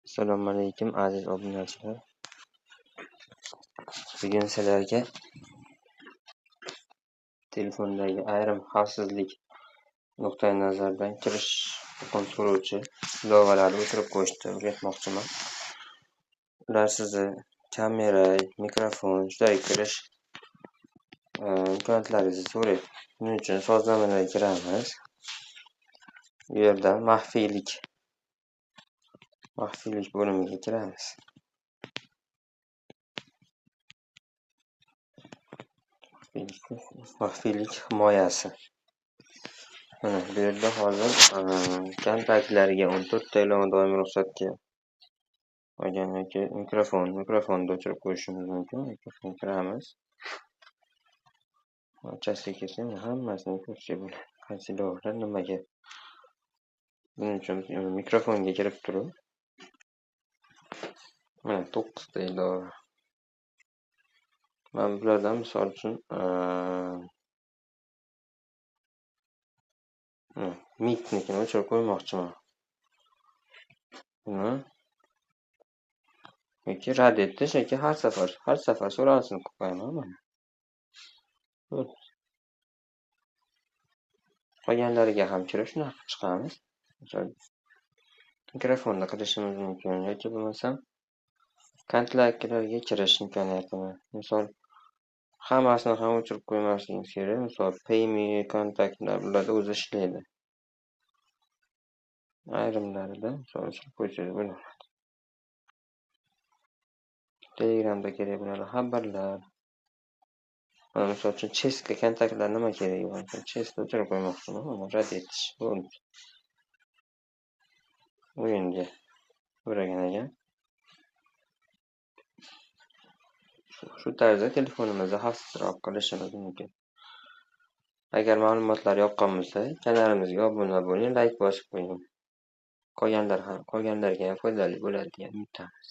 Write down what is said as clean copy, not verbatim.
Assalomu alaykum aziz obunachilar. Bugun sizlarga telefondagi ayrim xavfsizlik nuqtai nazaridan kirish huquqini so'rovchi ilovalarni o'chirib qo'yishni o'rgatmoqchiman. Ular sizni kamera, mikrofon, shunday kirish imkoniyatlaringizni so'raydi. Buning uchun sozlamalarga kiramiz. Bu yerda maxfiylik bo'limiga kiramiz. Maxfiylik himoyasi. Mana bu yerda hozir kontaktlariga 14 ta ilova doimiy ruxsatga olgan yoki mikrofonni o'chirib qo'yishimiz mumkin. Mikrofon kiramiz. Barchasiga kelsak, hammasini ko'rsak bo'ladi. Qaysi ilovalar nimaga. Buning uchun mikrofonga kirib turib, mana 9 ta ilova. Men bulardan misol uchun miknikini o'chirib qo'ymoqchiman. Buni yoki rad etish yoki har safar so'ralsin qilib qo'yaman mana. Qolganlariga ham kirib shunaqa chiqamiz. Misol mikrofonni qilishimiz mumkin yoki bo'lmasam kontaktlarga kirish imkoniyatini. Misol hammasini ham o'chirib qo'ymasligimiz kerak. Misol payme kontaktlar bularda o'zi ishlaydi. Ayrimlarida misol o'chirib qo'ysangiz bo'ladi. Telegramda kerak bo'ladi xabarlar. Mana misol uchun chestga kontaktlar nima keragi bor? Chestni o'chirib qo'ymoqchiman. Mana rad etish bo'ldi. O'yinga o'ragan ekan. Shu tarzda telefonimizni xavfsizroq qilishimiz mumkin. Agar ma'lumotlar yoqqan bo'lsa, kanalimizga obuna bo'ling, like bosib qo'ying. Qolganlarga ham foydali bo'ladi degan umiddamiz.